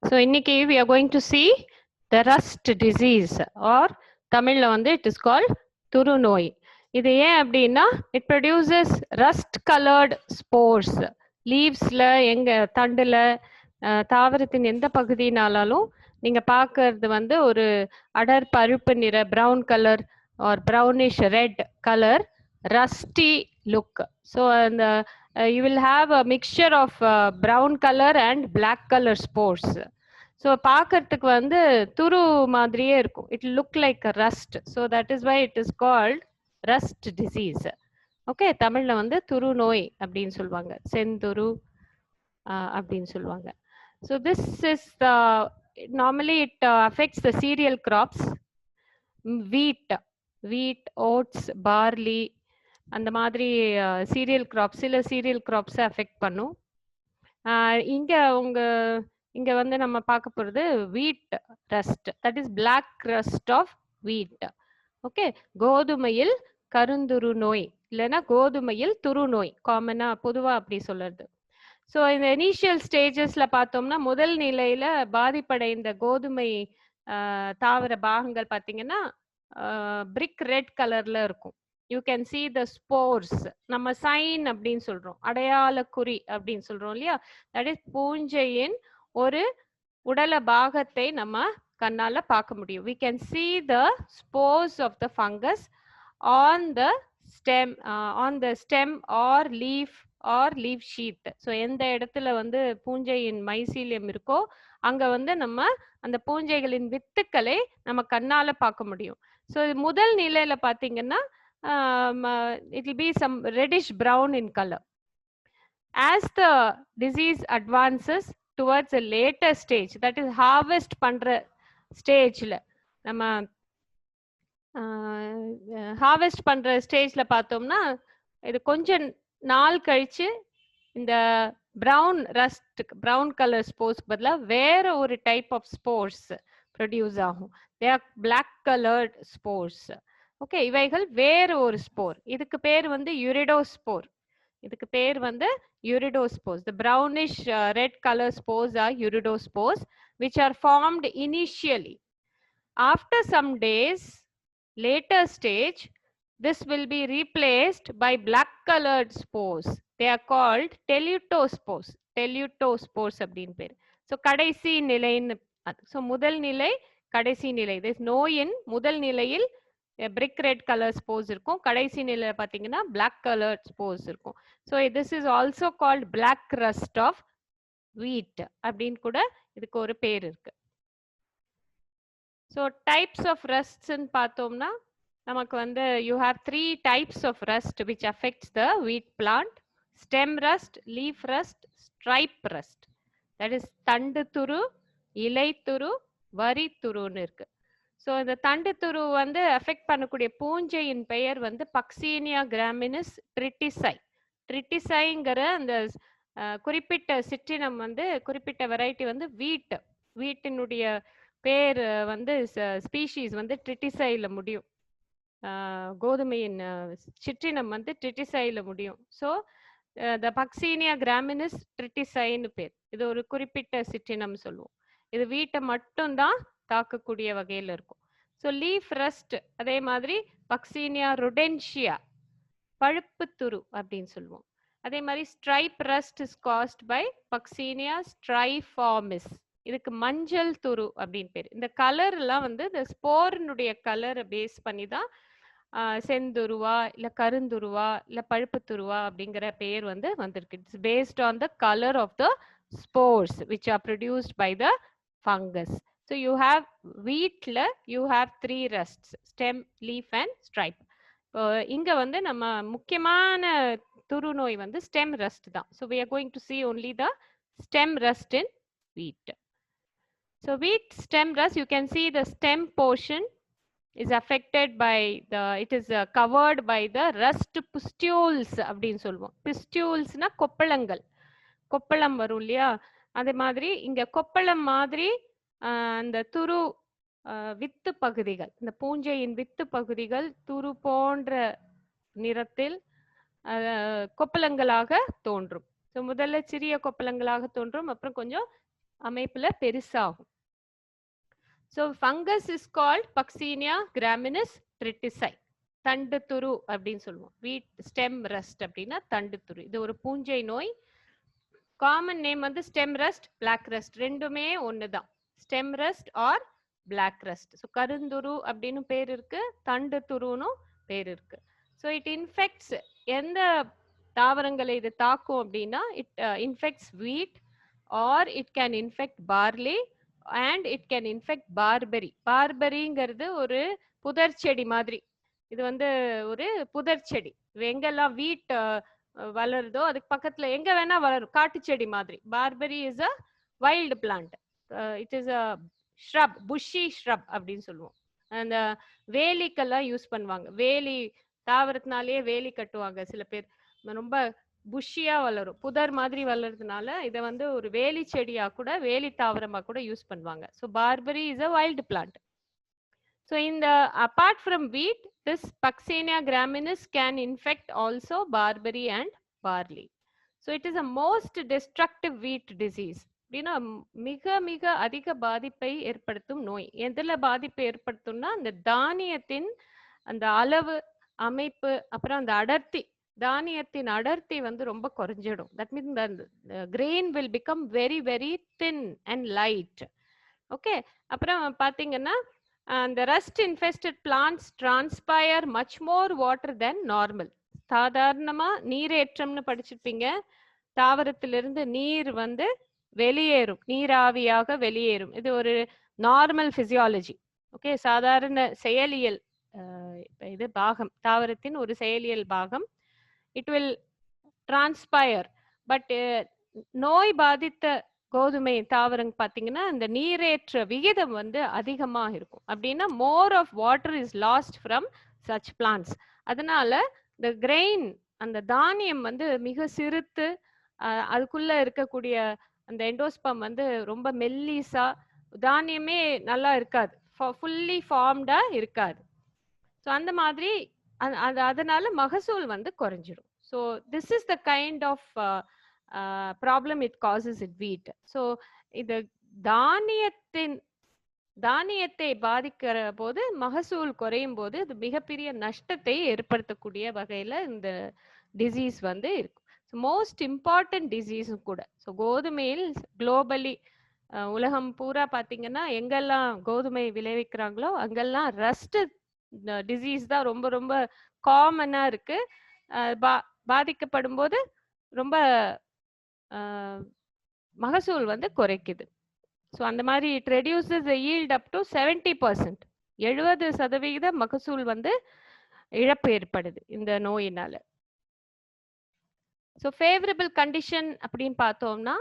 So இன்னைக்கு we are going to see the rust disease or தமிழ்ல வந்து it is called துரு நோய். இது ஏன் அப்படின்னா it produces rust colored spores. லீவ்ஸ்ல எங்க தண்டுல தாவரத்தின் எந்த பகுதினாலும் நீங்க பார்க்கறது வந்து ஒரு அடர் பழுப்பு நிற brown colour or brownish red colour rusty look. So அந்த you will have a mixture of brown color and black color spores. So பார்க்கறதுக்கு வந்து துரு மாதிரியே இருக்கும். It look like rust. So that is why it is called rust disease. Okay, தமிழ்ல வந்து துரு நோய் அப்படின்னு சொல்லுவாங்க, செந்துரு அப்படின்னு சொல்லுவாங்க. So this is normally it affects the cereal crops, wheat, oats, barley, அந்த மாதிரி சீரியல் கிராப்ஸ், சில சீரியல் கிராப்ஸை அஃபெக்ட் பண்ணும். இங்க வந்து நம்ம பார்க்க போறது wheat rust, that is black rust of wheat. Okay, கோதுமையில் கருந்துரு நோய் இல்லைன்னா கோதுமையில் துரு நோய், காமனா பொதுவா அப்படி சொல்றது. ஸோ இந்த இனிஷியல் ஸ்டேஜஸ்ல பார்த்தோம்னா முதல் நிலையில பாதிப்படைந்த கோதுமை தாவர பாகங்கள் பார்த்தீங்கன்னா பிரிக் ரெட் கலர்ல இருக்கும். You can see the spores. நம்ம சைன் அப்படின்னு சொல்றோம், அடையாள குறி அப்படின்னு சொல்றோம் இல்லையா, தட் இஸ் பூஞ்சையின் ஒரு உடல பாகத்தை நம்ம கண்ணால பார்க்க முடியும். we can see the spores of the fungus on the stem or leaf sheath. So எந்த இடத்துல வந்து பூஞ்சையின் மைசீலியம் இருக்கோ அங்க வந்து நம்ம அந்த பூஞ்சைகளின் வித்துக்களை நம்ம கண்ணால பார்க்க முடியும். ஸோ முதல் நிலையில பாத்தீங்கன்னா it will be some reddish brown in color. As the disease advances towards a later stage, that is harvest பண்ற ஸ்டேஜ்ல, நம்ம ஹார்வெஸ்ட் பண்ற ஸ்டேஜ்ல பார்த்தோம்னா இது கொஞ்சம் நாள் கழிச்சு இந்த பிரவுன் கலர் ஸ்போர்ஸ் பதிலா வேற ஒரு டைப் ஆஃப் ஸ்போர்ஸ் ப்ரொடியூஸ் ஆகும். They are black coloured spores. Okay, இவைகள் வேற ஒரு ஸ்போர். இதுக்கு பேர் வந்து யூரிடோஸ்போர். இதுக்கு பேர் வந்து யூரிடோஸ்போர்ஸ். The brownish red color spores are uridospores, which are formed initially. After some days, later stage, this will be replaced by black colored spores. They are called telutospores. Telutospores அப்படினு பேர். So கடைசி நிலைன்னு, so முதல் நிலை கடைசி நிலை. this நோயின் முதல் நிலையில் பிரிக் ரெட் கலர் ஸ்போர்ஸ் இருக்கும், கடைசி நிலையில பாத்தீங்கன்னா பிளாக் கலர் ஸ்போர்ஸ் இருக்கும். So this is also called black rust of wheat அப்படின்னு கூட இதுக்கு ஒரு பேர் இருக்கு. ஸோ டைப்ஸ் ஆஃப் ரஸ்ட்ஸ்ன்னு பார்த்தோம்னா நமக்கு வந்து you have 3 types of rust which affects the wheat plant: stem rust, leaf rust, stripe rust. That is தண்டு துரு, இலை துரு, வரி துருன்னு இருக்கு. ஸோ இந்த தண்டு துரு வந்து அஃபெக்ட் பண்ணக்கூடிய பூஞ்சையின் பெயர் வந்து பக்சீனியா கிராமினிஸ் ட்ரிட்டிசை. ட்ரிட்டிசைங்கிற அந்த குறிப்பிட்ட சிற்றினம் வந்து, குறிப்பிட்ட வெரைட்டி வந்து வீட்டினுடைய பேர் வந்து ஸ்பீஷீஸ் வந்து ட்ரிட்டிசைல முடியும். கோதுமையின் சிற்றினம் வந்து ட்ரிட்டிசைல முடியும். ஸோ த பக்சீனியா கிராமினிஸ் ட்ரிட்டிசைன்னு பேர். இது ஒரு குறிப்பிட்ட சிற்றினம் சொல்லுவோம். இது வீட்டை மட்டும்தான் தாக்கக்கூடிய வகையில் இருக்கும். ஸோ லீஃப் ரஸ்ட் அதே மாதிரி பக்சீனியா ருடென்ஷியா, பழுப்பு துரு அப்படின்னு சொல்லுவோம். அதே மாதிரி stripe rust is caused by Puccinia striiformis. இதுக்கு மஞ்சள் துரு அப்படின்னு பேர். இந்த கலர் எல்லாம் வந்து இந்த ஸ்போர்னுடைய கலரை பேஸ் பண்ணி தான் செந்துருவா இல்ல கருந்துருவா இல்ல பழுப்பு துருவா அப்படிங்கிற பேர் வந்து வந்திருக்கு. It's based on the colour of the spores which are produced by the fungus. So you have wheatல you have 3 rusts: stem, leaf and stripe. இங்க வந்து நம்ம முக்கியமான துரு நோய் வந்து stem rust தான். So we are going to see only the stem rust in wheat. So wheat stem rust, you can see the stem portion is affected by it is covered by the rust pustules அப்படின்னு சொல்லுவோம். pustules-னா கொப்பளங்கள், கொப்பளம் வரும் இல்லையா, அதே மாதிரி இங்க கொப்பளம் மாதிரி அந்த துரு வித்து பகுதிகள், இந்த பூஞ்சையின் வித்து பகுதிகள் துரு போன்ற நிறத்தில் கொப்பளங்களாக தோன்றும். ஸோ முதல்ல சிறிய கொப்பளங்களாக தோன்றும், அப்புறம் கொஞ்சம் அமைப்புல பெருசாகும். So fungus is called Puccinia graminis triticide. தண்டு துரு அப்படின்னு சொல்லுவோம். வீட் ஸ்டெம் ரஸ்ட் அப்படின்னா தண்டு துரு. இது ஒரு பூஞ்சை நோய். காமன் நேம் வந்து ஸ்டெம் ரஸ்ட், பிளாக் ரஸ்ட், ரெண்டுமே ஒண்ணுதான். Stem rust or black rust. So கருந்துரு அப்படின்னு பேர் இருக்கு, தண்டு துருன்னு பேர் இருக்கு. ஸோ இட் இன்ஃபெக்ட்ஸ், எந்த தாவரங்களை இது தாக்கும் அப்படின்னா it infects wheat or it can infect barley and it can infect barberry. பார்பரிங்கிறது ஒரு புதர் செடி மாதிரி. இது வந்து ஒரு புதர் செடி. எங்கெல்லாம் வீட் வளருதோ அதுக்கு பக்கத்துல எங்க வேணா வளரும், காட்டு செடி மாதிரி. Barberry is a wild plant. It is a shrub, bushy shrub அப்படின்னு சொல்லுவோம். அந்த வேலிக்கெல்லாம் யூஸ் பண்ணுவாங்க. வேலி தாவரத்தினாலேயே வேலி கட்டுவாங்க சில பேர். ரொம்ப புஷியா வளரும், புதர் மாதிரி வளர்றதுனால இதை வந்து ஒரு வேலி செடியா கூட, வேலி தாவரமா கூட யூஸ் பண்ணுவாங்க. So பார்பரி is a wild plant. So in the apart from wheat, this Puccinia graminis can infect also barberry and barley. So it is a most destructive wheat disease. அப்படின்னா மிக மிக அதிக பாதிப்பை ஏற்படுத்தும் நோய். எதுல பாதிப்பை ஏற்படுத்தும்னா அந்த தானியத்தின் அந்த அளவு, அமைப்பு, அப்புறம் அந்த அடர்த்தி, தானியத்தின் அடர்த்தி வந்து ரொம்ப குறைஞ்சிடும். That means the grain will become very very thin and light. Okay. அப்புறம் பாத்தீங்கன்னா the rust infested plants transpire much more water than normal. சாதாரணமா நீரேற்றம்னு படிச்சிருப்பீங்க. தாவரத்திலிருந்து நீர் வந்து வெளியேறும், நீராவியாக வெளியேறும். இது ஒரு நார்மல் பிசியாலஜி. ஓகே, சாதாரண செயலியல் இது பாகம், தாவரத்தின் ஒரு செயலியல் பாகம். It will டிரான்ஸ்பயர். பட் நோய் பாதித்த கோதுமை தாவரம் பார்த்தீங்கன்னா இந்த நீரேற்ற விகிதம் வந்து அதிகமாக இருக்கும். அப்படின்னா more of water is lost from such plants. அதனால இந்த கிரெயின், அந்த தானியம் வந்து மிக சிறுத்து, அதுக்குள்ள இருக்கக்கூடிய அந்த எண்டோஸ்பம் வந்து ரொம்ப மெல்லிசா, தானியமே நல்லா இருக்காது, ஃபுல்லி ஃபார்ம்டா இருக்காது. ஸோ அந்த மாதிரி அதனால மகசூல் வந்து குறைஞ்சிரும். So this is the kind of problem it causes in wheat. So இது தானியத்தை பாதிக்கிற போது, மகசூல் குறையும் போது இது மிகப்பெரிய நஷ்டத்தை ஏற்படுத்தக்கூடிய வகையில இந்த டிசீஸ் வந்து இருக்கும். மோஸ்ட் இம்பார்ட்டன்ட் டிசீஸும் கூட. ஸோ கோதுமையில் குளோபலி உலகம் பூரா பார்த்தீங்கன்னா எங்கெல்லாம் கோதுமை விளைவிக்கிறாங்களோ அங்கெல்லாம் ரஸ்ட் டிசீஸ் தான் ரொம்ப ரொம்ப காமனா இருக்கு. பாதிக்கப்படும் போது ரொம்ப மகசூல் வந்து குறைக்குது. ஸோ அந்த மாதிரி it reduces the yield up to 70%. 70% மகசூல் வந்து இழப்பு ஏற்படுது இந்த நோயினால. ஸோ ஃபேவரபிள் கண்டிஷன் அப்படின்னு பார்த்தோம்னா,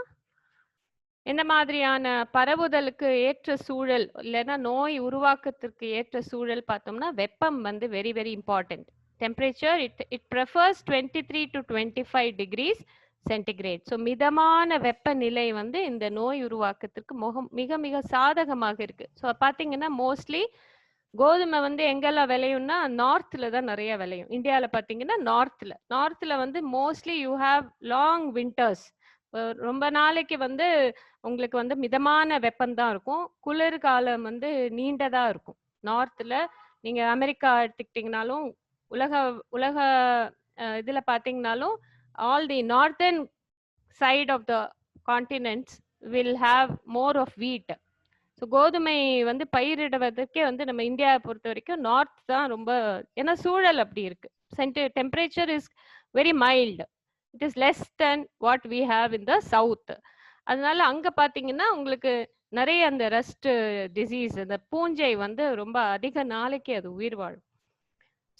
எந்த மாதிரியான பரவுதலுக்கு ஏற்ற சூழல், இல்லைன்னா நோய் உருவாக்கத்திற்கு ஏற்ற சூழல் பார்த்தோம்னா, வெப்பம் வந்து very very important. Temperature it prefers 23 to 25 degrees centigrade. So மிதமான வெப்பநிலை வந்து இந்த நோய் உருவாக்கத்திற்கு மிக மிக சாதகமாக இருக்கு. ஸோ பார்த்தீங்கன்னா மோஸ்ட்லி கோதுமை வந்து எங்கெல்லாம் விளையும்னா நார்த்ல தான் நிறைய விளையும். இந்தியாவில் பார்த்தீங்கன்னா நார்த்ல வந்து mostly you have long winters. ரொம்ப நாளைக்கு வந்து உங்களுக்கு வந்து மிதமான வெப்பம் தான் இருக்கும். குளிர்காலம் வந்து நீண்டதா இருக்கும். நார்த்ல நீங்க அமெரிக்கா எடுத்துக்கிட்டீங்கனாலும், உலக இதுல பார்த்தீங்கன்னாலும் all the northern side of the continents will have more of wheat. So கோதுமை வந்து பயிரிடுவதற்கே வந்து நம்ம இந்தியாவை பொறுத்த வரைக்கும் நார்த் தான் ரொம்ப, ஏன்னா சூழல் அப்படி இருக்கு. Temperature is very mild. It is less than what we have in the south. அதனால அங்க பாத்தீங்கன்னா உங்களுக்கு நிறைய அந்த ரஸ்ட் டிசீஸ், அந்த பூஞ்சை வந்து ரொம்ப அதிக நாளைக்கு அது உயிர் வாழும்.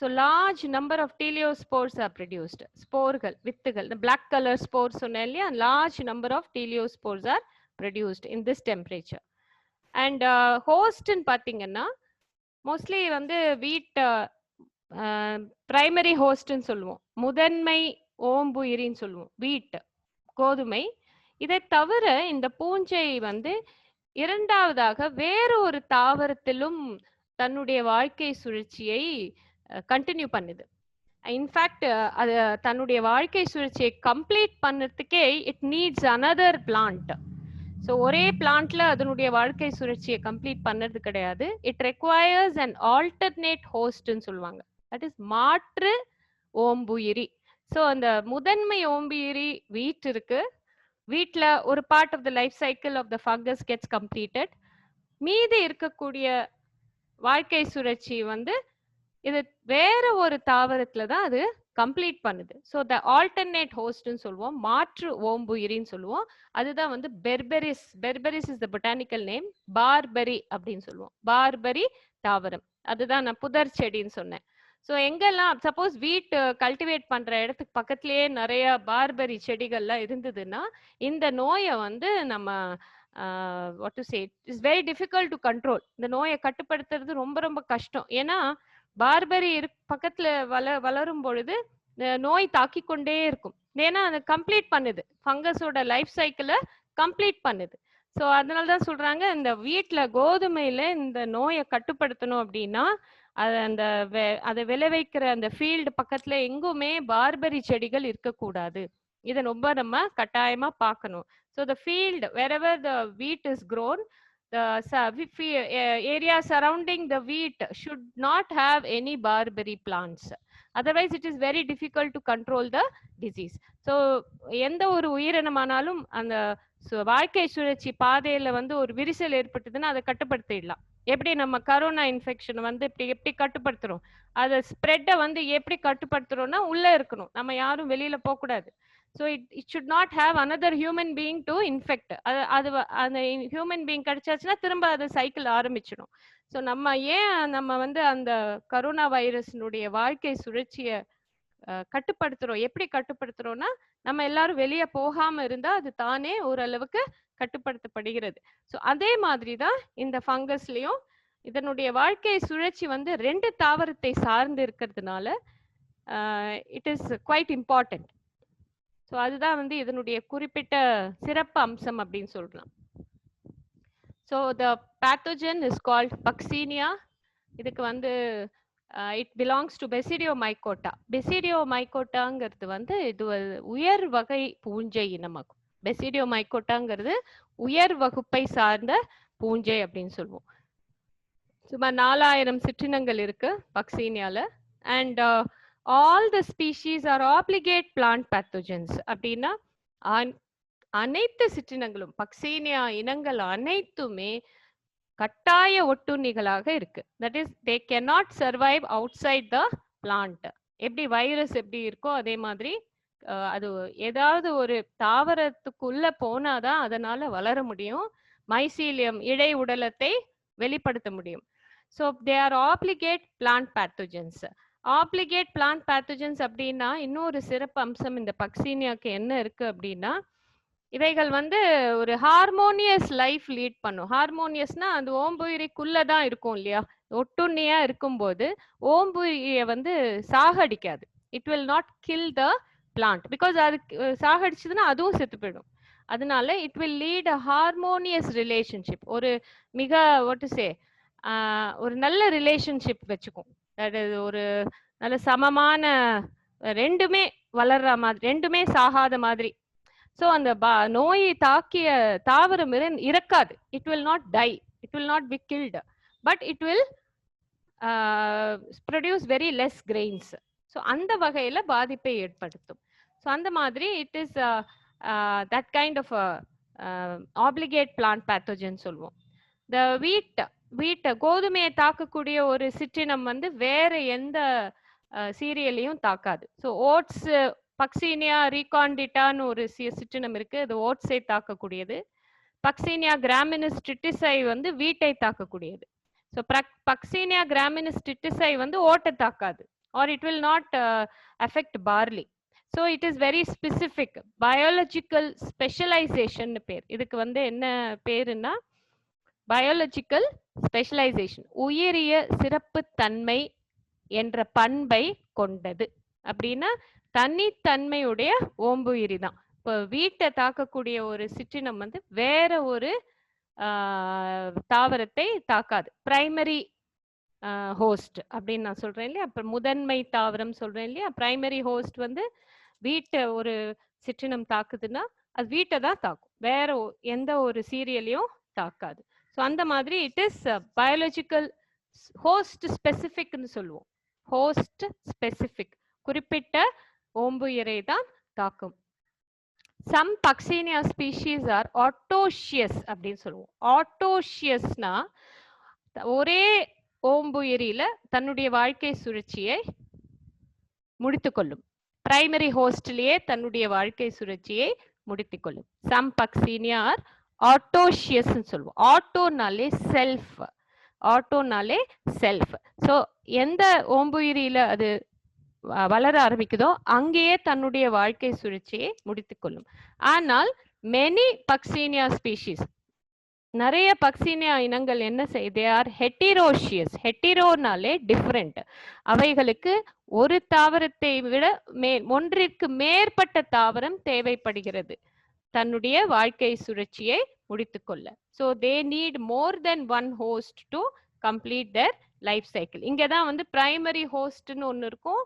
So large number of teleospores are produced. ஸ்போர்கள், வித்துகள், the black color spores சொன்னேன் இல்லையா, large number of teleospores are produced in this temperature. And host ன்னு பார்த்தீங்கன்னா மோஸ்ட்லி வந்து வீட் பிரைமரி ஹோஸ்ட்னு சொல்லுவோம், முதன்மை ஓம்புயிரின்னு சொல்லுவோம் வீட், கோதுமை. இதை தவிர இந்த பூஞ்சை வந்து இரண்டாவதாக வேறு ஒரு தாவரத்திலும் தன்னுடைய வாழ்க்கை சுழற்சியை கண்டினியூ பண்ணுது. இன்ஃபேக்ட் அது தன்னுடைய வாழ்க்கை சுழற்சியை கம்ப்ளீட் பண்ணுறதுக்கே it needs another plant. So ஒரே பிளான்ட்ல அதனுடைய வாழ்க்கை சுழற்சியை கம்ப்ளீட் பண்ணது கிடையாது. இட் ரெக்வயர்ஸ் அன் ஆல்டர்னேட் ஹோஸ்ட்னு சொல்லுவாங்க. தட் இஸ் மாற்று ஓம்புயிரி. ஸோ அந்த முதன்மை ஓம்புயிரி வீட் இருக்கு. வீட்ல ஒரு part of the life cycle of the fungus gets completed. மீதி இருக்கக்கூடிய வாழ்க்கை சுழற்சி வந்து இது வேற ஒரு தாவரத்துல தான் அது கம்ப்ளீட் பண்ணுது. ஸோ த ஆல்டர்னேட் ஹோஸ்ட்னு சொல்லுவோம், மாற்று ஓம்புயிரின்னு சொல்லுவோம். அதுதான் வந்து Berberis. Berberis is the botanical name. Barberry அப்படின்னு சொல்லுவோம். பார்பரி தாவரம். அதுதான் நான் புதர் செடின்னு சொன்னேன். ஸோ எங்கெல்லாம் சப்போஸ் வீட் கல்டிவேட் பண்ற இடத்துக்கு பக்கத்திலேயே நிறைய பார்பரி செடிகள்லாம் இருந்ததுன்னா இந்த நோயை வந்து நம்ம what to say it's very difficult to control. இந்த நோயை கட்டுப்படுத்துறது ரொம்ப ரொம்ப கஷ்டம். ஏன்னா பார்பரி பக்கத்துல வளரும் பொழுது நோய் தாக்கி கொண்டே இருக்கும். ஏன்னா அது கம்ப்ளீட் பண்ணுது, ஃபங்கஸோட லைஃப் சைக்கிளை கம்ப்ளீட் பண்ணுது. ஸோ அதனாலதான் சொல்றாங்க இந்த வீட்டுல கோதுமையில இந்த நோயை கட்டுப்படுத்தணும் அப்படின்னா அது அந்த அதை விளைவிக்கிற அந்த ஃபீல்டு பக்கத்துல எங்குமே பார்பரி செடிகள் இருக்கக்கூடாது. இதை ரொம்ப நம்ம கட்டாயமா பார்க்கணும். So the field wherever the wheat is grown, the area surrounding the wheat should not have any barberry plants. Otherwise it is very difficult to control the disease. So எந்த ஒரு உயிரினமானாலும் அந்த வாழ்க்கை சுழற்சி பாதையில வந்து ஒரு விரிசல் ஏற்பட்டதுன்னா அதை கட்டுப்படுத்திடலாம். எப்படி நம்ம கரோனா இன்ஃபெக்ஷன் வந்து எப்படி கட்டுப்படுத்துறோம், அதை ஸ்ப்ரெட்டை வந்து எப்படி கட்டுப்படுத்துறோம்னா உள்ள இருக்கணும், நம்ம யாரும் வெளியில போக கூடாது. So it should not have another human being to infect. அது அந்த ஹியூமன் பீயிங் கிடைச்சாச்சுன்னா திரும்ப அது சைக்கிள் ஆரம்பிச்சிடும். ஸோ நம்ம வந்து அந்த கரோனா வைரஸினுடைய வாழ்க்கை சுழற்சியை கட்டுப்படுத்துறோம். எப்படி கட்டுப்படுத்துறோம்னா நம்ம எல்லாரும் வெளியே போகாம இருந்தா அது தானே ஓரளவுக்கு கட்டுப்படுத்தப்படுகிறது. ஸோ அதே மாதிரி தான் இந்த ஃபங்கஸ்லயும் இதனுடைய வாழ்க்கை சுழற்சி வந்து 2 தாவரத்தை சார்ந்து இருக்கிறதுனால it is quite important. So அதுதான் வந்து இதனுடைய குறிப்பிட்ட சிறப்பு அம்சம் அப்படின்னு சொல்லலாம். So the pathogen is called Puccinia. இதுக்கு வந்து இட் பிலாங்ஸ் டு பெசிடியோமைகோட்டா. பெசிடியோமைகோட்டாங்கிறது வந்து இது உயர் வகை பூஞ்சை இனமாகும். பெசிடியோமைகோட்டாங்கிறது உயர் வகுப்பை சார்ந்த பூஞ்சை அப்படின்னு சொல்லுவோம். சுமார் 4000 சிற்றினங்கள் இருக்கு பக்சீனியால. And all the species are obligate plant pathogens. அப்படின்னா அனைத்து சிற்றினங்களும் பக்சீனியா இனங்கள் அனைத்துமே கட்டாய ஒட்டுண்ணிகளாக இருக்கு. That is they cannot survive outside the plant. எப்படி வைரஸ் எப்படி இருக்கோ அதே மாதிரி அது ஏதாவது ஒரு தாவரத்துக்குள்ள போனாதான் அதனால வளர முடியும், மைசீலியம் இழை உடலத்தை வெளிப்படுத்த முடியும். So they R obligate plant pathogens. Obligated plant pathogens அப்படின்னா இன்னொரு சிறப்பு அம்சம் இந்த பக்சீனியாக்கு என்ன இருக்கு அப்படின்னா இவைகள் வந்து ஒரு ஹார்மோனியஸ் லைஃப் லீட் பண்ணும். ஹார்மோனியஸ்னா அந்த ஓம்புயிரிக்குள்ளதான் இருக்கும் இல்லையா, ஒட்டுண்ணியா இருக்கும்போது ஓம்புயிரியை வந்து சாகடிக்காது. It will not kill the plant because அது சாகடிச்சதுன்னா அதுவும் செத்து போயிடும். அதனால it will lead a harmonious relationship. ஒரு மிக வாட் டு சே ஒரு நல்ல ரிலேஷன்ஷிப் வச்சுக்கும். ஒரு நல்ல சமமான ரெண்டுமே வளர்ற மாதிரி, ரெண்டுமே சாகாத மாதிரி. ஸோ அந்த நோயை தாக்கிய தாவரம் இறக்காது. It will not die, it will not be killed, but it will produce very less grains. So அந்த வகையில் பாதிப்பை ஏற்படுத்தும். ஸோ அந்த மாதிரி it is that kind of obligate plant pathogen சொல்லுவோம். த வீட் கோதுமையை தாக்கக்கூடிய ஒரு சிற்றினம் வந்து வேற எந்த சீரியலையும் தாக்காது. ஸோ ஓட்ஸ் பக்சீனியா ரீகாண்டிட்டான்னு ஒரு சிற்றினம் இருக்கு, அது ஓட்ஸை தாக்கக்கூடியது. பக்சீனியா கிராமினிஸ் ட்ரிட்டிசை வந்து வீட்டை தாக்கக்கூடியது. ஸோ பக்சீனியா கிராமினிஸ் ட்ரிட்டிசை வந்து ஓட்டை தாக்காது, or it will not affect barley. So it is very specific biological specialization பேர். இதுக்கு வந்து என்ன பேருன்னா பயாலஜிக்கல் ஸ்பெஷலைசேஷன், உயிரிய சிறப்பு தன்மை என்ற பண்பை கொண்டது. அப்படின்னா தனித்தன்மையுடைய ஓம்புயிரி தான். இப்போ வீட்டை தாக்கக்கூடிய ஒரு சிற்றினம் வந்து வேற ஒரு தாவரத்தை தாக்காது. பிரைமரி ஹோஸ்ட் அப்படின்னு நான் சொல்றேன் இல்லையா, அப்ப முதன்மை தாவரம் சொல்றேன் இல்லையா. பிரைமரி ஹோஸ்ட் வந்து வீட்டை ஒரு சிற்றினம் தாக்குதுன்னா அது வீட்டை தான் தாக்கும். வேற எந்த ஒரு சீரியலையும் தாக்காது. ஸோ அந்த மாதிரி இட் இஸ் பயாலஜிக்கல் ஹோஸ்ட் ஸ்பெசிஃபிக்னு சொல்லுவோம். ஹோஸ்ட் ஸ்பெசிஃபிக், குறிப்பிட்ட ஓம்புயிரை தான் தாக்கும். சம் பக்சீனியா ஸ்பீஷீஸ் ஆர் ஆட்டோஷியஸ் அப்படின்னு சொல்லுவோம். ஆட்டோஷியஸ்னா ஒரே ஓம்புயிரியில தன்னுடைய வாழ்க்கை சுழற்சியை முடித்துக்கொள்ளும். பிரைமரி ஹோஸ்ட்லயே தன்னுடைய வாழ்க்கை சுழற்சியை முடித்துக்கொள்ளும். சம் பக்சீனியா ஆர் ஆட்டோஷியஸ் சொல்லுவோம். ஆட்டோனாலே செல்ஃப், ஆட்டோனாலே செல்ஃப். ஸோ எந்த ஓம்புயிரியில அது வளர ஆரம்பிக்குதோ அங்கேயே தன்னுடைய வாழ்க்கை சுழற்சியை முடித்துக்கொள்ளும். ஆனால் மெனி பக்சீனியா ஸ்பீஷீஸ், நிறைய பக்சீனியா இனங்கள் என்ன செய்யுது, ஆர் ஹெட்டிரோஷியஸ். ஹெட்டிரோனாலே டிஃபரெண்ட். அவைகளுக்கு ஒரு தாவரத்தை விட ஒன்றிற்கு மேற்பட்ட தாவரம் தேவைப்படுகிறது தன்னுடைய வாழ்க்கை சுழற்சியை முடித்துக்கொள்ள. So they need more than one host to complete their life cycle. இங்கே தான் வந்து பிரைமரி ஹோஸ்ட்னு ஒன்று இருக்கும்,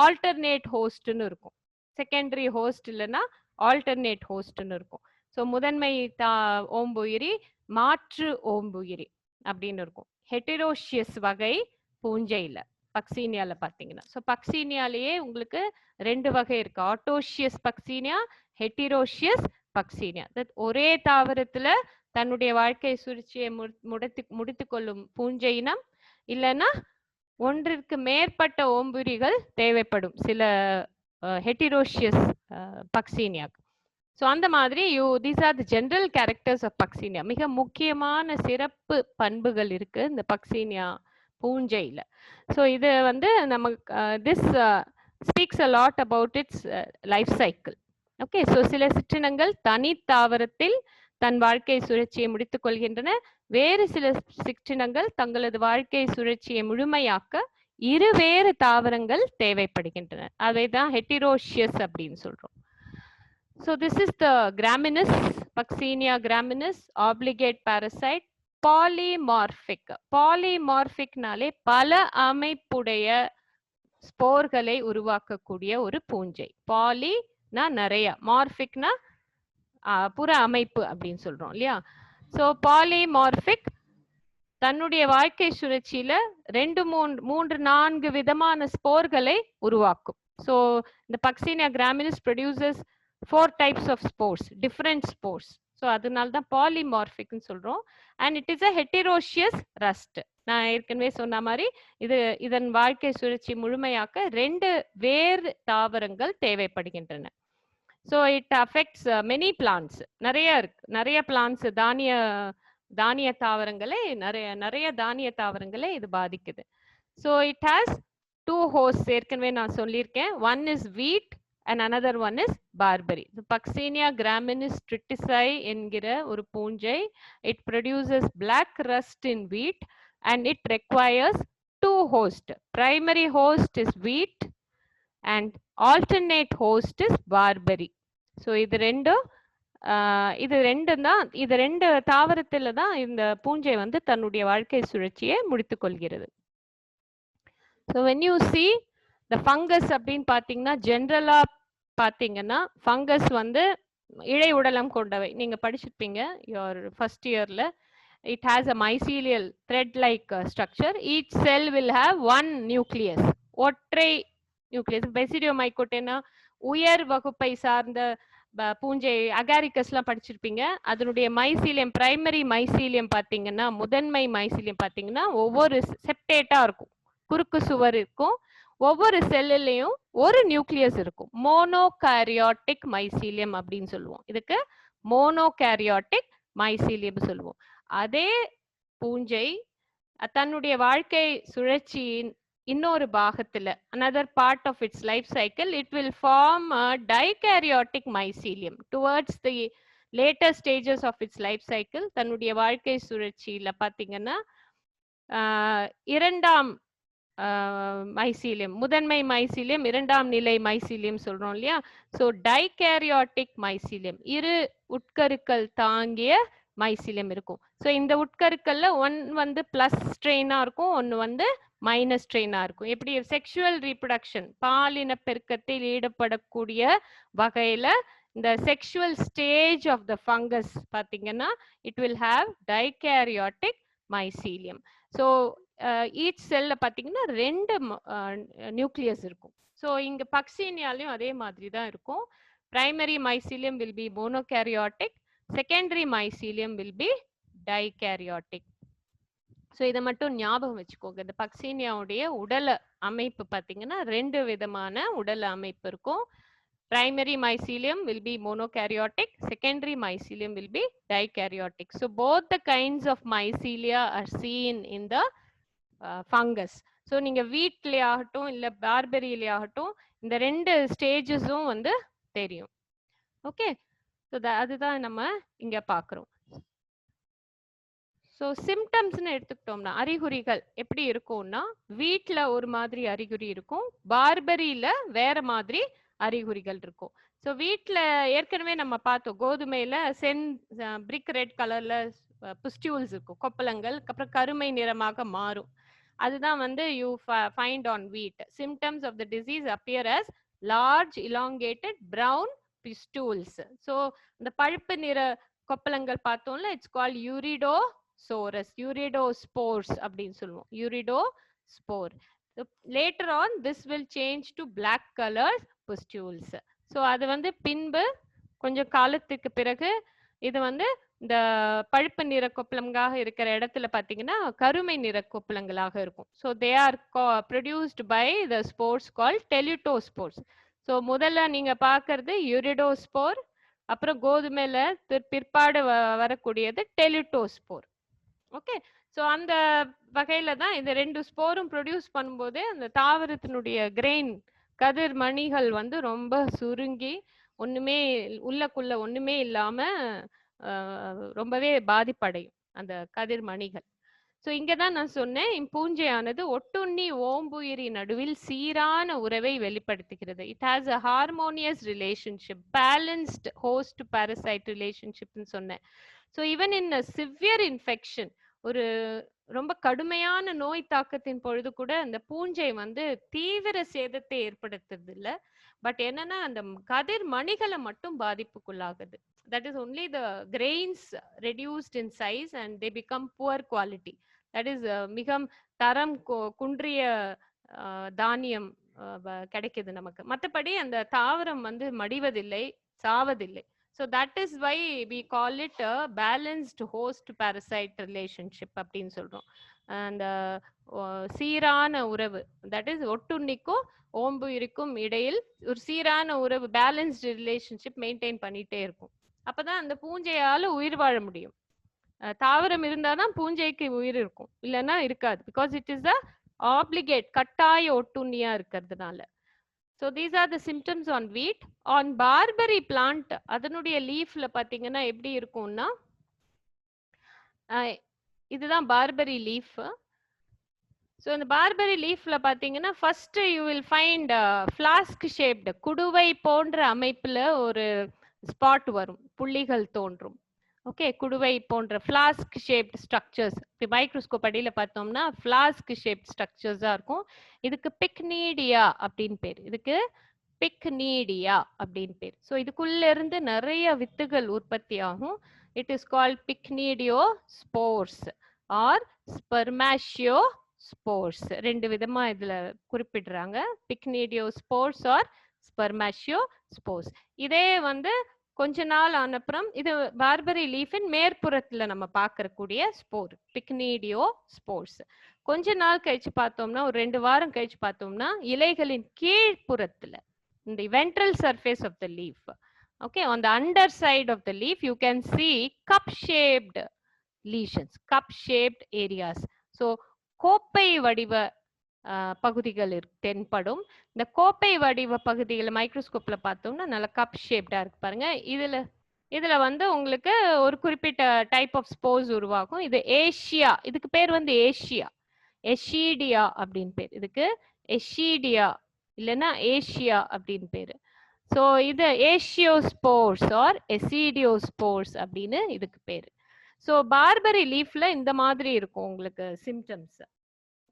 ஆல்டர்னேட் ஹோஸ்ட்னு இருக்கும். செகண்டரி ஹோஸ்ட் இல்லைன்னா ஆல்டர்னேட் ஹோஸ்ட்னு இருக்கும். ஸோ முதன்மை ஓம்புயிரி, மாற்று ஓம்புயிரி அப்படின்னு இருக்கும். ஹெட்டிரோஷியஸ் வகை பூஞ்சையில் பக்சீனியால பார்த்தீங்கன்னா. ஸோ பக்சீனியாலேயே உங்களுக்கு 2 வகை இருக்கு, ஆட்டோஷியஸ் பக்சீனியா, ஹெட்டிரோஷியஸ் பக்சீனியா. ஒரே தாவரத்துல தன்னுடைய வாழ்க்கை சுழற்சியை முடித்துக் கொள்ளும் பூஞ்சை இனம், இல்லைன்னா ஒன்றிற்கு மேற்பட்ட ஓம்புரிகள் தேவைப்படும் சில ஹெட்டிரோஷியஸ் பக்சீனியாக்கு. ஸோ அந்த மாதிரி these are the general characters of Puccinia. மிக முக்கியமான சிறப்பு பண்புகள் இருக்கு இந்த பக்சீனியா பூஞ்சையில். ஸோ இது வந்து நமக்கு this speaks a lot about it's life cycle. Okay, so சில சிற்றினங்கள் தனி தாவரத்தில் தன் வாழ்க்கை சுழற்சியை முடித்துக் கொள்கின்றன. வேறு சில சிற்றினங்கள் தங்களது வாழ்க்கை சுழற்சியை முழுமையாக்க இருவேறு தாவரங்கள் தேவைப்படுகின்றன. அதை தான் ஹெட்டிரோஷியஸ் அப்படின்னு சொல்றோம். So this is the Graminis, Puccinia graminis, obligate parasite, polymorphic. Polymorphic நாலே பல அமைப்புடைய ஸ்போர்களை உருவாக்கக்கூடிய ஒரு பூஞ்சை. பாலினா நிறைய, மார்பிக்னா புற அமைப்பு அப்படின்னு சொல்றோம் இல்லையா. ஸோ பாலிமார்பிக் தன்னுடைய வாழ்க்கை சுழற்சியில 2, 3, 4 விதமான ஸ்போர்களை உருவாக்கும். ஸோ இந்த Puccinia graminis produces 4 types of spores, different spores. So அதனால தான் பாலிமார்பிக்னு சொல்றோம். And it is a heteroecious rust. நான் ஏற்கனவே சொன்ன மாதிரி இதன் வாழ்க்கை சுழற்சி முழுமையாக்க 2 வேறு தாவரங்கள் தேவைப்படுகின்றன. So it affects many plants. நிறைய இருக்கு, நிறைய பிளான்ட்ஸ், தானிய தாவரங்களை, நிறைய தானிய தாவரங்களை இது பாதிக்குது. So it has 2 hosts. ஏற்கனவே நான் சொல்லியிருக்கேன். ஒன் இஸ் வீட் and another one is barberry. The Puccinia graminis triticei என்கிற ஒரு பூஞ்சை, it produces black rust in wheat and it requires 2 hosts. Primary host is wheat and alternate host is barberry. So இது ரெண்டு தாவரத்துல தான் இந்த பூஞ்சை வந்து தன்னுடைய வாழ்க்கை சுழற்சியை முடித்துக் கொள்கிறது. So when you see the fungus அப்படின்னு பார்த்தீங்கன்னா, ஜென்ரலா பார்த்தீங்கன்னா ஃபங்கஸ் வந்து இழை உடலம் கொண்டவை. நீங்க படிச்சிருப்பீங்க யுவர் ஃபர்ஸ்ட் இயர்ல. It has a mycelial thread like structure. Each cell will have 1 nucleus, ஒற்றை நியூக்ளியஸ். பெசிடியோமைக்கோட்டேனா உயர் வகுப்பை சார்ந்த பூஞ்சை, அகாரிகஸ்லாம் படிச்சிருப்பீங்க. அதனுடைய மைசீலியம், பிரைமரி மைசீலியம் பார்த்தீங்கன்னா, முதன்மை மைசீலியம் பார்த்தீங்கன்னா ஒவ்வொரு செப்டேட்டா இருக்கும், குறுக்கு சுவர் இருக்கும். ஒவ்வொரு செல்லுலையும் ஒரு நியூக்ளியஸ் இருக்கும். மோனோகாரியாட்டிக் மைசீலியம் அப்படின்னு சொல்லுவோம். இதுக்கு மோனோகாரியாட்டிக் மைசீலியம் சொல்லுவோம். அதே பூஞ்சை தன்னுடைய வாழ்க்கை சுழற்சியின் இன்னொரு பாகத்துல, another part of its life cycle, it will form a dikaryotic mycelium towards the later stages of its life cycle. தன்னுடைய வாழ்க்கை சுழற்சியில பாத்தீங்கன்னா இரண்டாம் மைசீலியம், முதன்மை மைசீலியம், இரண்டாம் நிலை மைசீலியம் சொல்றோம் இல்லையா. ஸோ டைகேரியாட்டிக் மைசீலியம், இரு உட்கருக்கள் தாங்கிய மைசீலியம் இருக்கும். ஸோ இந்த உட்கருக்கள்ல ஒன் வந்து பிளஸ் ஸ்ட்ரெயினா இருக்கும், ஒன்னு வந்து மைனஸ் ஸ்ட்ரெயினா இருக்கும். எப்படி செக்ஷுவல் ரீப்ரொடக்ஷன், பாலின பெருக்கத்தில் ஈடுபடக்கூடிய வகையில இந்த sexual stage of the fungus பார்த்தீங்கன்னா it will have dikaryotic mycelium. So each செல்ல பார்த்தீங்கன்னா 2 நியூக்ளியஸ் இருக்கும். ஸோ இங்க பக்சீனியாலையும் அதே மாதிரி தான் இருக்கும். Primary mycelium will be monokaryotic, secondary mycelium will be dikaryotic. So இதை மட்டும் ஞாபகம் வச்சுக்கோங்க. இந்த பக்சீனியாவுடைய உடல் அமைப்பு பார்த்தீங்கன்னா 2 விதமான உடல் அமைப்பு இருக்கும். Primary mycelium will be monokaryotic, secondary mycelium will be dikaryotic. So both the kinds of mycelia are seen in the fungus. So நீங்க வீட்ல ஆகட்டும் இல்ல பார்பெரியில ஆகட்டும் இந்த 2 ஸ்டேஜஸும் வந்து தெரியும். ஓகே, ஸோ அதுதான் நம்ம இங்க பார்க்குறோம். ஸோ சிம்டம்ஸ்னு எடுத்துக்கிட்டோம்னா அறிகுறிகள் எப்படி இருக்கும்னா வீட்டில் ஒரு மாதிரி அறிகுறி இருக்கும், பார்பரியில வேற மாதிரி அறிகுறிகள் இருக்கும். ஸோ வீட்டில் ஏற்கனவே நம்ம பார்த்தோம், கோதுமையில பிரிக் ரெட் கலர்ல புஸ்டியூல்ஸ் இருக்கும், கொப்பளங்கள், அப்புறம் கருமை நிறமாக மாறும். அதுதான் வந்து you find on wheat. Symptoms of the disease appear as large elongated brown pustules. So இந்த பழுப்பு நிற கொப்பளங்கள் பார்த்தோம்ல, இட்ஸ் கால் யூரிடோ சோரஸ், யூரிடோஸ்போர்ஸ் அப்படின்னு சொல்லுவோம், uredospore. Later on this will change to black colour pustules. So அது வந்து பின்பு கொஞ்சம் காலத்துக்கு பிறகு இது வந்து இந்த பழுப்பு நிற கொப்பளங்களாக இருக்கிற இடத்துல பார்த்தீங்கன்னா கருமை நிற கொப்பளங்களாக இருக்கும். So they are produced by the spores call teliospores. So முதல்ல நீங்க பார்க்கறது யூரிடோஸ்போர், அப்புறம் கோதுமையில பிற்பாடு வரக்கூடியது டெலிட்டோஸ்போர். ஓகே, ஸோ அந்த வகையில தான் இந்த 2 ஸ்போரும் ப்ரொடியூஸ் பண்ணும்போது அந்த தாவரத்தினுடைய கிரெயின் கதிர் மணிகள் வந்து ரொம்ப சுருங்கி ஒண்ணுமே உள்ளக்குள்ள ஒண்ணுமே இல்லாம ரொம்பவே பாதிப்படையும் அந்த கதிர் மணிகள். ஸோ இங்கே தான் நான் சொன்னேன், பூஞ்சையானது ஒட்டுண்ணி ஓம்புயிரி நடுவில் சீரான உறவை வெளிப்படுத்துகிறது. It has a harmonious relationship, balanced host parasite ரிலேஷன்ஷிப்னு சொன்னேன். So even in severe infection, ஒரு ரொம்ப கடுமையான நோய் தாக்கத்தின் பொழுது கூட அந்த பூஞ்சை வந்து தீவிர சேதத்தை ஏற்படுத்துறது இல்லை. பட் என்னன்னா அந்த கதிர் மணிகளை மட்டும் பாதிப்புக்குள்ளாகுது. That is only the grains reduced in size and they become poor quality. That is மிக தரம் குன்றிய தானியம் கிடைக்குது நமக்கு. மற்றபடி அந்த தாவரம் வந்து மடிவதில்லை, சாவதில்லை. So that is why we call it a balanced host parasite relationship அப்படின்னு சொல்றோம். அந்த சீரான உறவு, தட் இஸ் ஒட்டுண்ணிக்கும் ஓம்புயிருக்கும் இடையில் ஒரு சீரான உறவு, பேலன்ஸ்டு ரிலேஷன்ஷிப் மெயின்டைன் பண்ணிட்டே இருக்கும். அப்பதான் அந்த பூஞ்சையால உயிர் வாழ முடியும். தாவரம் இருந்தாதான் பூஞ்சைக்கு உயிர் இருக்கும், இல்லைன்னா இருக்காது. Because it is a obligated, கட்டாய ஒட்டுண்ணியா இருக்கிறதுனால. So these are the symptoms on wheat. On barberry plant, அதனுடைய லீஃப்ல பாத்தீங்கன்னா எப்படி இருக்கும்னா இதுதான் பார்பரி லீஃப். ஸோ இந்த பார்பரி லீஃப்ல பாத்தீங்கன்னா first you will find flask shaped, குடுவை போன்ற அமைப்புல ஒரு ஸ்பாட் வரும், புள்ளிகள் தோன்றும். ஓகே, குடுவை போன்ற ஃபிளாஸ்க் ஷேப்ட் ஸ்ட்ரக்சர்ஸ். இப்போ மைக்ரோஸ்கோப் அடியில் பார்த்தோம்னா ஃபிளாஸ்க் ஷேப்ட் ஸ்ட்ரக்சர்ஸாக இருக்கும். இதுக்கு பிக்னீடியா அப்படின்னு பேர், இதுக்கு பிக்னீடியா அப்படின்னு பேர். ஸோ இதுக்குள்ள இருந்து நிறைய வித்துகள் உற்பத்தி ஆகும். It is called pycnidiospores or spermatiospores. 2 விதமா இதுல குறிப்பிடுறாங்க, pycnidiospores or spermatiospores. இதே வந்து கொஞ்ச நாள் ஆனப்புறம் இது பார்பரி லீஃபின் மேற்புறத்துல நம்ம பார்க்கக்கூடிய ஸ்போர், பிக்னீடியோ ஸ்போர்ஸ். கொஞ்ச நாள் கழிச்சு பார்த்தோம்னா, ஒரு 2 வாரம் கழிச்சு பார்த்தோம்னா இலைகளின் கீழ்ப்புறத்துல, இந்த ventral surface of the leaf, okay, on the underside of the leaf you can see cup shaped lesions, cup shaped areas. So கோப்பை வடிவ பகுதிகள் தென்படும். இந்த கோப்பை வடிவ பகுதிகளை மைக்ரோஸ்கோப்ல பார்த்தோம்னா நல்ல கப் ஷேப்டா இருக்கு பாருங்க. இதுல வந்து உங்களுக்கு ஒரு குறிப்பிட்ட டைப் ஆஃப் ஸ்போர்ஸ் உருவாகும். இது ஏஷியா, இதுக்கு பேர் வந்து ஏஷியா, எஷீடியா அப்படின்னு பேர். இதுக்கு எஷீடியா இல்லைன்னா ஏஷியா அப்படின்னு பேரு. ஸோ இது ஏஷியோஸ்போர்ஸ் ஆர் எசிடியோஸ்போர்ஸ் அப்படின்னு இதுக்கு பேரு. ஸோ பார்பரி லீஃப்ல இந்த மாதிரி இருக்கும் உங்களுக்கு symptoms.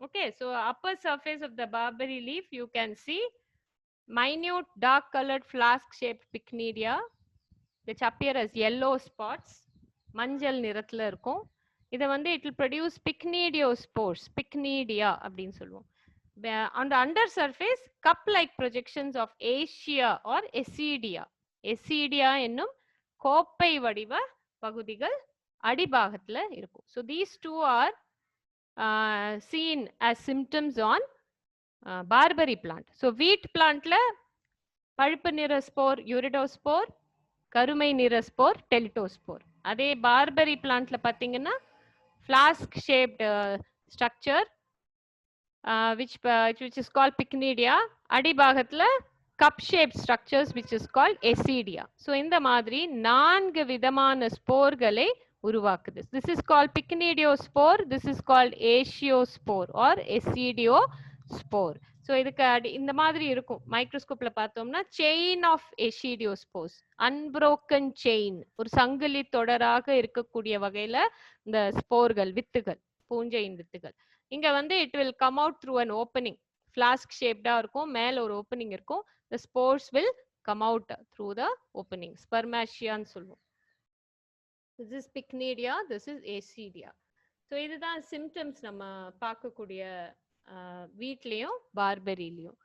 Okay, so upper surface of the barberry leaf you can see minute dark colored flask shaped pycnidia. which appear as yellow spots. மஞ்சள் நிறத்துல இருக்கும். இதை வந்து it will produce pycnidiospores, pycnidia அப்படின்னு சொல்லுவோம். On the under surface, cup-like projections of Asia or Esidia. Esidia என்னும் கோப்பை வடிவ பகுதிகள் அடிபாகத்துல இருக்கும். So these two are seen as symptoms on barberry plant. So wheat plantல பழுப்பு நிற ஸ்போர் யூரிடோஸ்போர், கருமை நிற ஸ்போர் டெலிட்டோஸ்போர். அதே பார்பரி பிளான்ட்ல பாத்தீங்கன்னா flask shaped structure which is called pycnidia. அடிபாகத்துல cup shaped structures which is called Esidia. So இந்த மாதிரி 4 விதமான ஸ்போர்களை உருவாக்குது. This is called pycnidiospore, this is called Asiospore or Esidiospore. So இதுக்கு இந்த மாதிரி இருக்கும். மைக்ரோஸ்கோப்ல பார்த்தோம்னா செயின் ஆஃப் எசிடியோஸ்போர்ஸ், அன்புரோக்கன் செயின், ஒரு சங்கிலி தொடராக இருக்கக்கூடிய வகையில இந்த ஸ்போர்கள், வித்துகள், பூஞ்சையின் வித்துகள். இங்க வந்து it will come out through an opening, flask ஷேப்டா இருக்கும், மேல ஒரு ஓப்பனிங் இருக்கும். the spores will come out through the opening, spermatia ன்னு சொல்லுவோம். this is pycnidia, this is Esidia. so இதுதான் symptoms நம்ம பார்க்கக்கூடிய வீட்லயும் பார்பரிலயும்.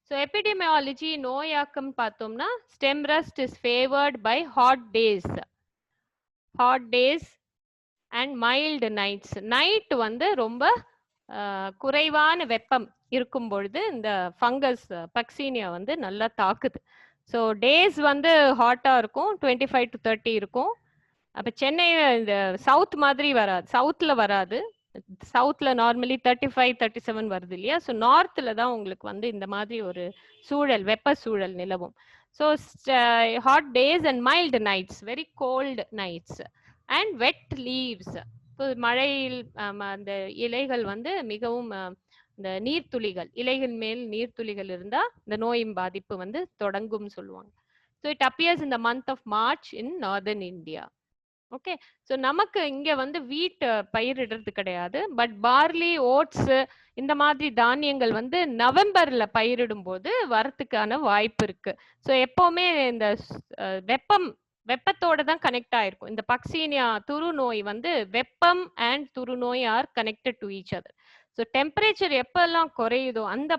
so epidemiology நோயாக்கம் பார்த்தோம்னா stem rust is favored by hot days and mild nights. night வந்து ரொம்ப குறைவான வெப்பம் இருக்கும் பொழுது இந்த ஃபங்கஸ் பக்சீனியா வந்து நல்லா தாக்குது. ஸோ டேஸ் வந்து ஹாட்டா இருக்கும், 25 to 30 இருக்கும். அப்போ சென்னை இந்த சவுத் மாதிரி வராது, சவுத்தில் வராது. சவுத்தில் நார்மலி 35, 37 வருது இல்லையா. ஸோ நார்த்தில் தான் உங்களுக்கு வந்து இந்த மாதிரி ஒரு சூழல், வெப்ப சூழல் நிலவும். So hot days and mild nights, very cold nights and wet leaves. மழையில் அந்த இலைகள் வந்து மிகவும் இந்த நீர்த்துளிகள், இலைகள் மேல் நீர்த்துளிகள் இருந்தா இந்த நோயின் பாதிப்பு வந்து தொடங்கும் சொல்லுவாங்க. So it appears in the month of March in northern India. Okay, so நமக்கு இங்க வந்து வீட் பயிரிடுறது கிடையாது. பட் பார்லி, ஓட்ஸ் இந்த மாதிரி தானியங்கள் வந்து நவம்பர்ல பயிரிடும் போது வரத்துக்கான வாய்ப்பு இருக்கு. ஸோ எப்பவுமே இந்த வெப்பத்தோட தான் கனெக்ட் ஆயிருக்கும். இந்த பக்சீனியா துரு நோய் வந்து வெப்பம் அண்ட் துரு நோய் R connected to each other. So temperature எப்பெல்லாம் குறையுதோ அந்த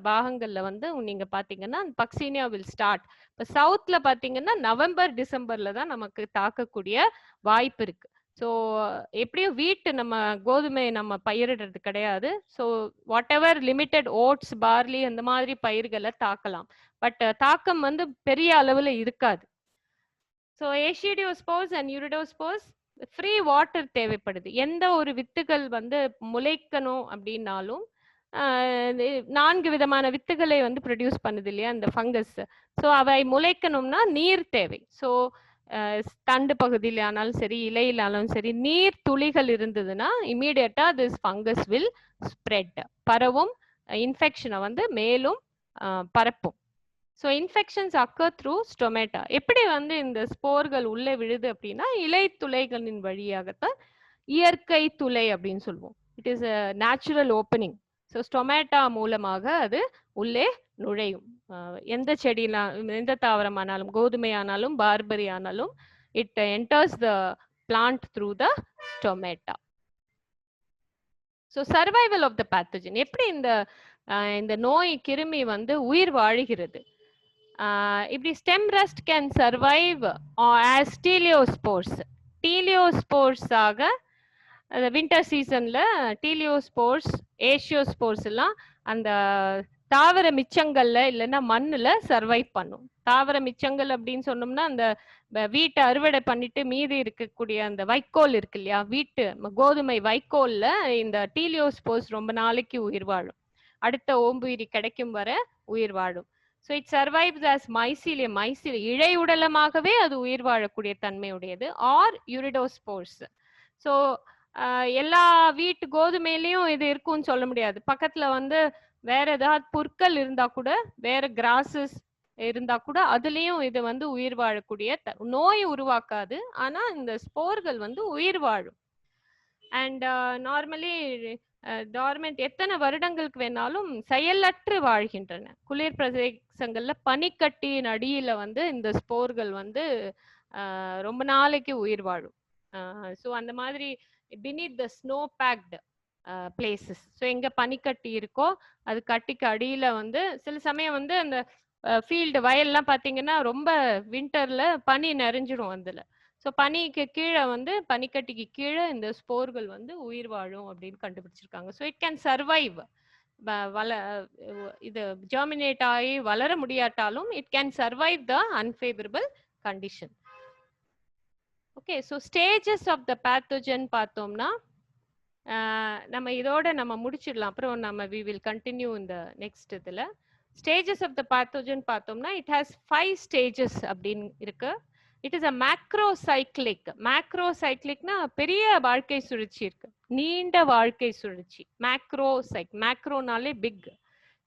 பாகங்கள்ல வந்து நீங்க பாத்தீங்கன்னா பக்சீனியா வில் ஸ்டார்ட். இப்போ சவுத்ல பாத்தீங்கன்னா நவம்பர் டிசம்பர்ல தான் நமக்கு தாக்கக்கூடிய வாய்ப்பு இருக்கு. ஸோ எப்படியும் வீட்டு நம்ம கோதுமை நம்ம பயிரிடுறது கிடையாது. So whatever limited oats, barley அந்த மாதிரி பயிர்களை தாக்கலாம். பட் தாக்கம் வந்து பெரிய அளவுல இருக்காது. ஸோ ஏசிடியோஸ்போர்ஸ் அண்ட் யூரிடோஸ்போர்ஸ் ஃப்ரீ வாட்டர் தேவைப்படுது. எந்த ஒரு வித்துகள் வந்து முளைக்கணும் அப்படின்னாலும் 4 விதமான வித்துகளை வந்து ப்ரொடியூஸ் பண்ணுது இல்லையா இந்த ஃபங்கஸ். ஸோ அவை முளைக்கணும்னா நீர் தேவை. ஸோ தண்டு பகுதியில ஆனாலும் சரி, இலையிலாலும் சரி, நீர் துளிகள் இருந்ததுன்னா இமீடியட்டா திஸ் ஃபங்கஸ் வில் ஸ்ப்ரெட், பரவும், இன்ஃபெக்ஷனை வந்து மேலும் பரப்பும். So infections occur through stomata. எப்படி வந்து இந்த ஸ்போர்கள் உள்ளே விழுது அப்படின்னா இலை துளைகளின் வழியாகத்தான், இயற்கை துளை அப்படின்னு சொல்லுவோம். It is a natural opening. So stomata மூலமாக அது உள்ளே நுழையும். எந்த செடியிலும், எந்த தாவரமானாலும், கோதுமை ஆனாலும் பார்பரி ஆனாலும், it enters the plant through the stomata. So survival of the pathogen, எப்படி இந்த நோய் கிருமி வந்து உயிர் வாழுகிறது. இப்படி stem rust can survive as teliospores. டீலியோஸ்போர்ஸாக வின்டர் சீசன்ல டீலியோஸ்போர்ஸ், ஏசியோஸ்போர்ஸ் எல்லாம் அந்த தாவர மிச்சங்கள்ல இல்லைன்னா மண்ணுல சர்வைவ் பண்ணும். தாவர மிச்சங்கள் அப்படின்னு சொன்னோம்னா அந்த வீட்டை அறுவடை பண்ணிட்டு மீதி இருக்கக்கூடிய அந்த வைக்கோல் இருக்கு இல்லையா, வீட்டு கோதுமை வைக்கோல்ல இந்த டீலியோஸ்போர்ஸ் ரொம்ப நாளைக்கு உயிர் வாழும். அடுத்த ஓம்புயிரி கிடைக்கும் வரை உயிர் வாழும். So it survives as mycelium. இழை உடலமாகவே அது உயிர் வாழக்கூடிய தன்மையுடையது. ஆர் யூரிடோஸ்போர்ஸ். ஸோ எல்லா வீட்டு கோதுமையிலையும் இது இருக்கும்னு சொல்ல முடியாது. பக்கத்துல வந்து வேற ஏதாவது புற்கள் இருந்தா கூட, வேற கிராசஸ் இருந்தா கூட அதுலயும் இது வந்து உயிர் வாழக்கூடிய, நோய் உருவாக்காது, ஆனா இந்த ஸ்போர்கள் வந்து உயிர் வாழும். அண்ட் நார்மலி டார்மெண்ட் எத்தனை வருடங்களுக்கு வேணாலும் செயலற்று வாழ்கின்றன. குளிர் பிரதேசங்கள்ல பனிக்கட்டியின் அடியில வந்து இந்த ஸ்போர்கள் வந்து ரொம்ப நாளைக்கு உயிர் வாழும். ஸோ அந்த மாதிரி beneath the snow packed places. So எங்க பனிக்கட்டி இருக்கோ அது கட்டிக்கு அடியில வந்து சில சமயம் வந்து அந்த ஃபீல்டு வயல்லாம் பார்த்தீங்கன்னா ரொம்ப வின்டர்ல பனி நிறைஞ்சிடும் அதுல. ஸோ பனிக்கு கீழே வந்து பனிக்கட்டிக்கு கீழே இந்த ஸ்போர்கள் வந்து உயிர் வாழும் அப்படின்னு கண்டுபிடிச்சிருக்காங்க. So it can survive. வள இது ஜெர்மினேட் ஆகி வளர முடியாட்டாலும் it can survive the unfavourable condition. Okay, so stages of the pathogen பார்த்தோம்னா நம்ம இதோட நம்ம முடிச்சிடலாம். அப்புறம் நம்ம வி வில் கண்டினியூ இந்த நெக்ஸ்ட் இதில். ஸ்டேஜஸ் ஆஃப் த பேத்தோஜன் பார்த்தோம்னா இட் ஹாஸ் 5 ஸ்டேஜஸ் அப்படின்னு இருக்கு. இட் இஸ் அ மேக்ரோசைக்ளிக். மேக்ரோசைக்ளிக்னா பெரிய வாழ்க்கை சுழற்சி இருக்கு, நீண்ட வாழ்க்கை சுழற்சி. மேக்ரோனாலே பிக்,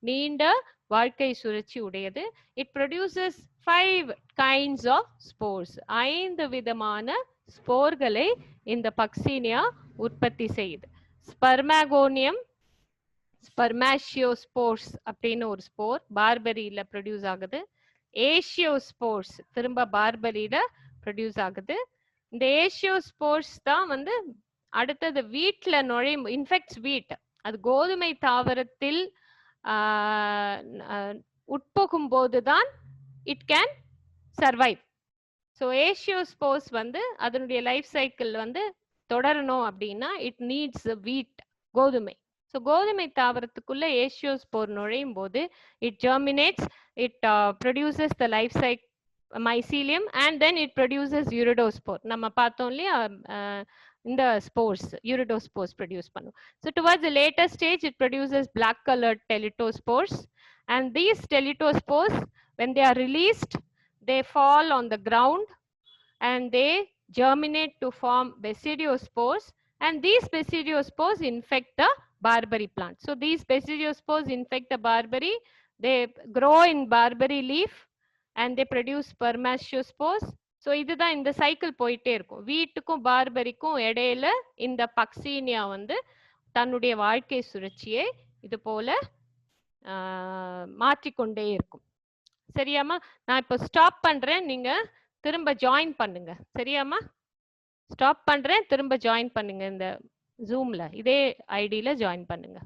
நீண்ட வாழ்க்கை சுழற்சி உடையது. It produces 5 kinds of spores. 5 விதமான ஸ்போர்களை இந்த பக்சீனியா உற்பத்தி செய்யுது. ஸ்பர்மாகோனியம், ஸ்பர்மாஷியோஸ்போர்ஸ் அப்படின்னு ஒரு ஸ்போர் பார்பரியில ப்ரொடியூஸ் ஆகுது. ஏஷியோஸ்போர்ஸ் திரும்ப பார்பரியில ப்ரொடியூஸ் ஆகுது. இந்த ஏஷியோஸ்போர்ஸ் தான் வந்து அடுத்தது வீட்ல நுழையும், இன்ஃபெக்ட்ஸ் வீட். அது கோதுமை தாவரத்தில் உட்போகும் போதுதான் இட் கேன் சர்வைவ். ஸோ ஏஷியோஸ்போர்ஸ் வந்து அதனுடைய லைஃப் சைக்கிள் வந்து தொடரணும் அப்படின்னா இட் நீட்ஸ் வீட், கோதுமை. ஸோ கோதுமை தாவரத்துக்குள்ள ஏஷியோஸ்போர் நுழையும் போது it germinates, it produces the life cycle mycelium and then it produces uridospore. நம்ம பார்த்தோம் இல்லையா இந்த ஸ்போர்ஸ் யூரிடோஸ்போர்ஸ் ப்ரொடியூஸ் பண்ணும். So towards the later stage it produces black colored teletospores, and these teletospores when they are released they fall on the ground and they germinate to form basidiospores, and these basidiospores infect the barberry plant. So these basidiospores infect the barberry, they grow in barberry leaf and they produce spermatospores. So இதுதான் இந்த cycle போயிட்டே இருக்கும். வீட்டுக்கும் பார்பரிக்கும் இடையில இந்த பக்சீனியா வந்து தன்னுடைய வாழ்க்கை சுழற்சியை இது போல மாற்றிக்கொண்டே இருக்கும். சரியாமா? நான் இப்போ ஸ்டாப் பண்றேன், நீங்க திரும்ப ஜாயின் பண்ணுங்க. சரியாமா? ஸ்டாப் பண்றேன், திரும்ப ஜாயின் பண்ணுங்க. இந்த ஜூம்ல இதே ஐடியில ஜாயின் பண்ணுங்க.